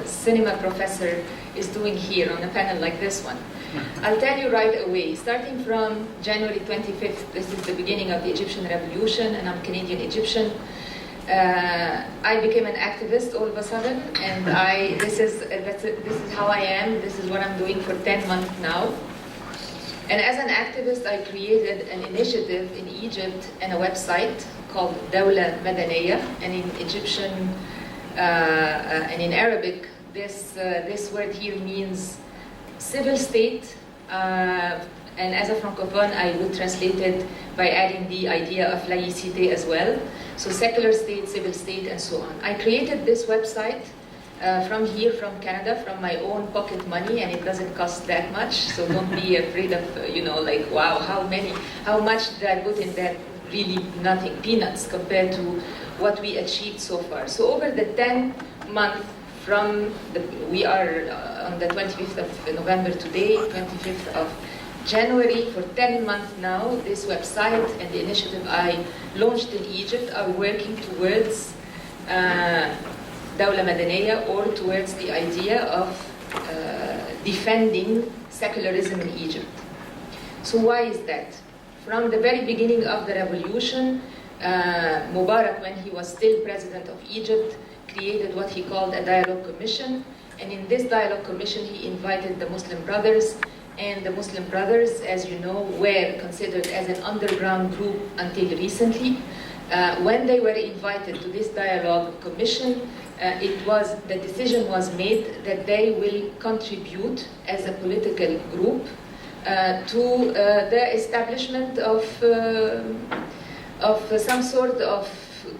cinema professor is doing here on a panel like this one. I'll tell you right away, starting from January 25th, this is the beginning of the Egyptian Revolution, and I'm Canadian Egyptian. I became an activist all of a sudden, and this is how I am. This is what I'm doing for 10 months now. And as an activist, I created an initiative in Egypt and a website called Dawla Madaniyya, and in Egyptian and in Arabic, this word here means civil state. And as a francophone, I would translate it by adding the idea of laïcité as well. So secular state, civil state, and so on. I created this website from here, from Canada, from my own pocket money, and it doesn't cost that much. So don't be afraid of, like, wow, how much did I put in that? Really nothing, peanuts compared to what we achieved so far. So over the 10 months we are on the 25th of November today, 25th of January, for 10 months now, this website and the initiative I launched in Egypt are working towards Dawla Madaniyya, or towards the idea of defending secularism in Egypt. So why is that? From the very beginning of the revolution, Mubarak, when he was still president of Egypt, created what he called a dialogue commission. And in this dialogue commission, he invited the Muslim Brothers. And the Muslim Brothers, as you know, were considered as an underground group until recently. When they were invited to this dialogue commission, the decision was made that they will contribute as a political group to the establishment of some sort of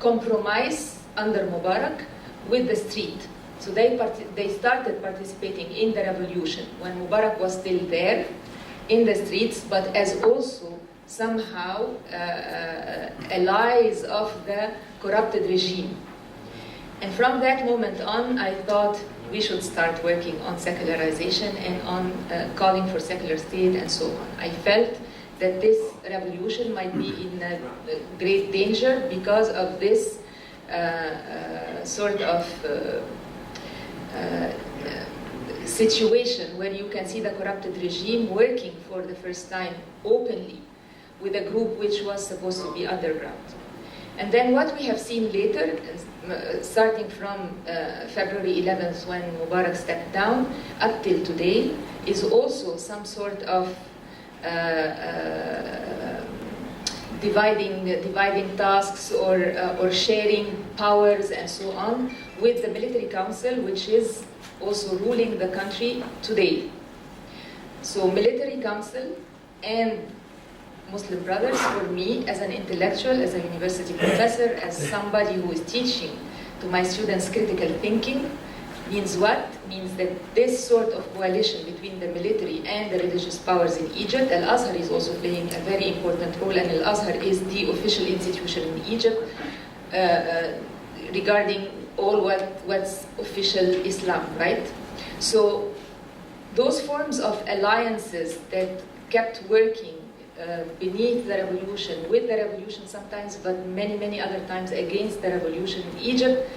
compromise under Mubarak with the street. So they started participating in the revolution when Mubarak was still there in the streets, but as also somehow allies of the corrupted regime. And from that moment on, I thought we should start working on secularization and on calling for secular state and so on. I felt that this revolution might be in great danger because of this sort of situation where you can see the corrupted regime working for the first time openly with a group which was supposed to be underground. And then what we have seen later, starting from February 11th when Mubarak stepped down up till today, is also some sort of dividing tasks or sharing powers and so on with the military council, which is also ruling the country today. So military council and Muslim Brothers, for me, as an intellectual, as a university professor, as somebody who is teaching to my students critical thinking, means what? Means that this sort of coalition between the military and the religious powers in Egypt, Al-Azhar is also playing a very important role, and Al-Azhar is the official institution in Egypt regarding all what's official Islam, right? So those forms of alliances that kept working beneath the revolution, with the revolution sometimes, but many, many other times against the revolution in Egypt,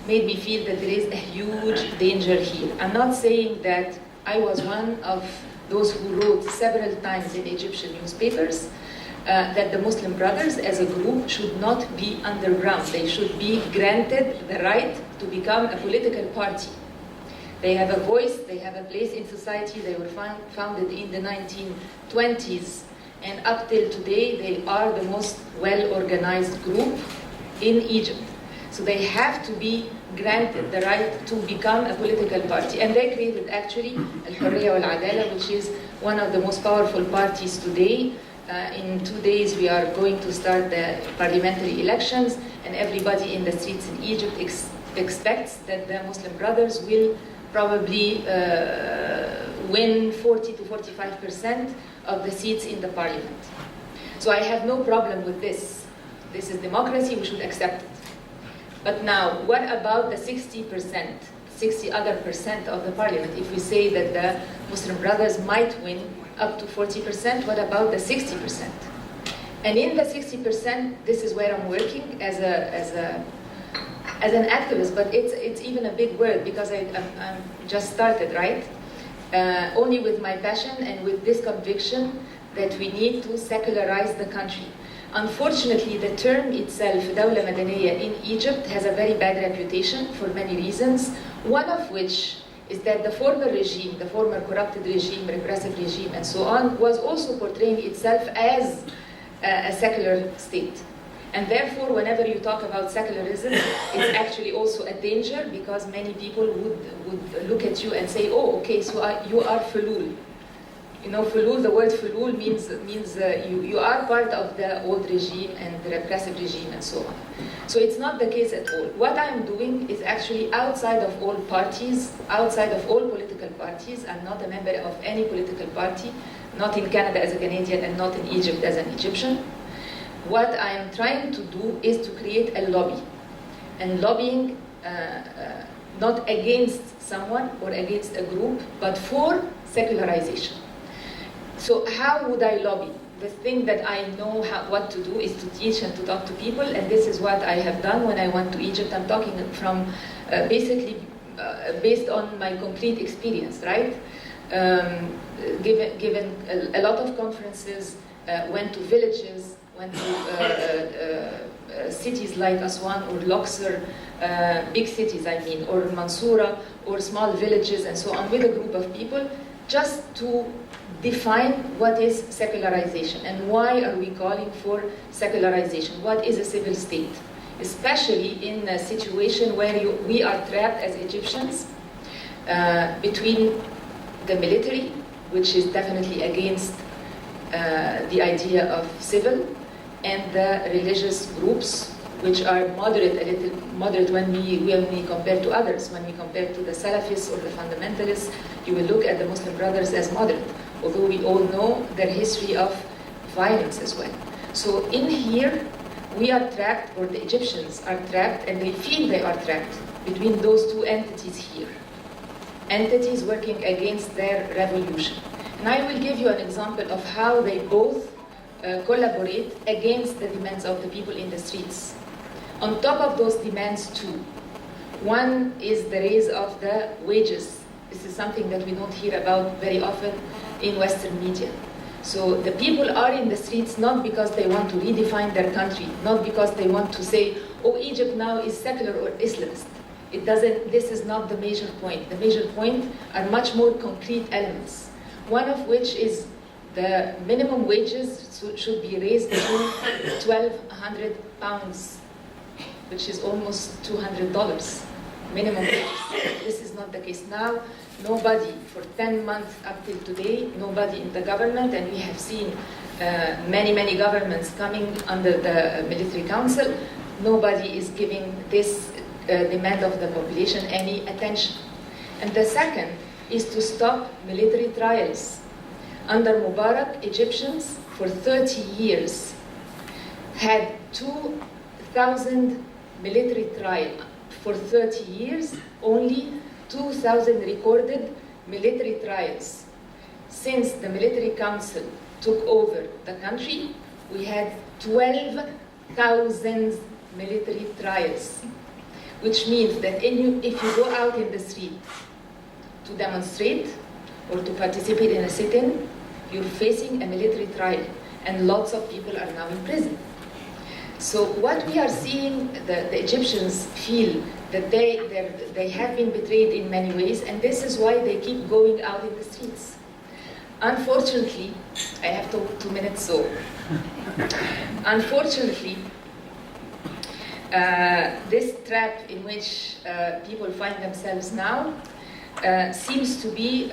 made me feel that there is a huge danger here. I'm not saying that I was one of those who wrote several times in Egyptian newspapers that the Muslim Brothers as a group should not be underground. They should be granted the right to become a political party. They have a voice, they have a place in society. They were founded in the 1920s, and up till today they are the most well-organized group in Egypt. So they have to be granted the right to become a political party. And they created actually Al-Hurriya wal-Adala, which is one of the most powerful parties today. In 2 days we are going to start the parliamentary elections, and everybody in the streets in Egypt expects that the Muslim Brothers will probably win 40 to 45% of the seats in the parliament. So I have no problem with this. This is democracy, we should accept it. But now, what about the 60 other percent of the parliament? If we say that the Muslim Brothers might win up to 40%, what about the 60%? And in the 60%, this is where I'm working as a as an activist, but it's even a big word because I'm just started, right? Only with my passion and with this conviction that we need to secularize the country. Unfortunately, the term itself, دولة مدنية, in Egypt has a very bad reputation for many reasons, one of which is that the former regime, the former corrupted regime, repressive regime, and so on, was also portraying itself as a secular state. And therefore, whenever you talk about secularism, it's actually also a danger because many people would look at you and say, oh, okay, so you are fulul. You know, fulul, the word fulul means you are part of the old regime and the repressive regime and so on. So it's not the case at all. What I'm doing is actually outside of all parties, outside of all political parties. I'm not a member of any political party, not in Canada as a Canadian and not in Egypt as an Egyptian. What I am trying to do is to create a lobby. And lobbying not against someone or against a group, but for secularization. So how would I lobby? The thing that I know what to do is to teach and to talk to people, and this is what I have done when I went to Egypt. I'm talking from basically based on my complete experience, right? Given a lot of conferences, went to villages, went to cities like Aswan or Luxor, big cities I mean, or Mansoura, or small villages and so on, with a group of people, just to define what is secularization and why are we calling for secularization. What is a civil state? Especially in a situation where we are trapped as Egyptians between the military, which is definitely against the idea of civil, and the religious groups, which are moderate, a little moderate when we compare to others. When we compare to the Salafists or the fundamentalists, you will look at the Muslim Brothers as moderate, although we all know their history of violence as well. So in here, we are trapped, or the Egyptians are trapped, and they feel they are trapped between those two entities here. Entities working against their revolution. And I will give you an example of how they both collaborate against the demands of the people in the streets. On top of those demands too, one is the raise of the wages. This is something that we don't hear about very often in Western media. So the people are in the streets not because they want to redefine their country, not because they want to say, oh, Egypt now is secular or Islamist. This is not the major point. The major point are much more concrete elements. One of which is the minimum wages should be raised to 1,200 pounds, which is almost $200 minimum wages. This is not the case now. Nobody, for 10 months up till today, nobody in the government, and we have seen many governments coming under the military council, nobody is giving this demand of the population any attention. And the second is to stop military trials. Under Mubarak, Egyptians for 30 years had 2,000 military trials. For 30 years, only 2,000 recorded military trials. Since the military council took over the country, we had 12,000 military trials, which means that if you go out in the street to demonstrate or to participate in a sit-in, you're facing a military trial, and lots of people are now in prison. So what we are seeing, the Egyptians feel that they have been betrayed in many ways, and this is why they keep going out in the streets. Unfortunately, I have 2 minutes, so unfortunately, this trap in which people find themselves now seems to be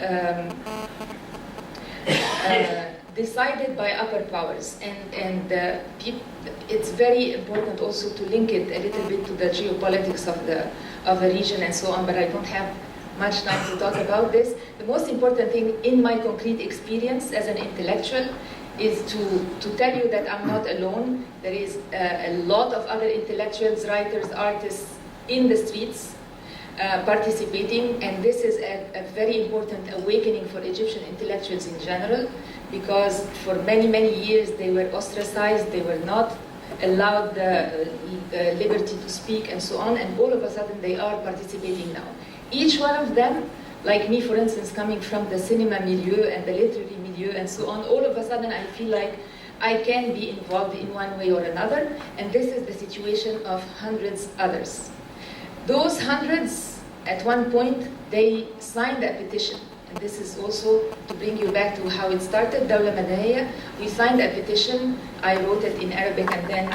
decided by upper powers, and it's very important also to link it a little bit to the geopolitics of the region and so on, but I don't have much time to talk about this. The most important thing in my concrete experience as an intellectual is to tell you that I'm not alone. There is a lot of other intellectuals, writers, artists in the streets participating, and this is a very important awakening for Egyptian intellectuals in general, because for many years they were ostracized, they were not allowed the liberty to speak and so on, and all of a sudden they are participating now. Each one of them, like me, for instance, coming from the cinema milieu and the literary milieu and so on, all of a sudden I feel like I can be involved in one way or another, and this is the situation of hundreds others. Those hundreds, at one point, they signed a petition, and this is also to bring you back to how it started, Dawla Madaniyya. We signed a petition, I wrote it in Arabic, and then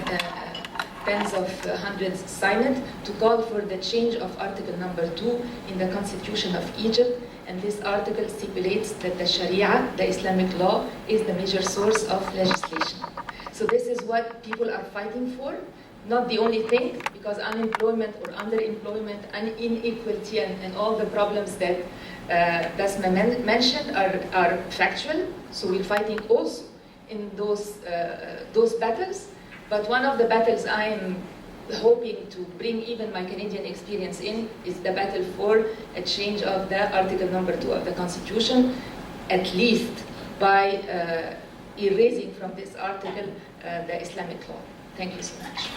tens of hundreds signed it, to call for the change of Article number 2 in the Constitution of Egypt. And this article stipulates that the Sharia, the Islamic law, is the major source of legislation. So this is what people are fighting for. Not the only thing, because unemployment or underemployment and inequality and all the problems that Basma mentioned are factual. So we're fighting also in those battles. But one of the battles I am hoping to bring even my Canadian experience in is the battle for a change of the Article number 2 of the Constitution, at least by erasing from this article the Islamic law. Thank you so much.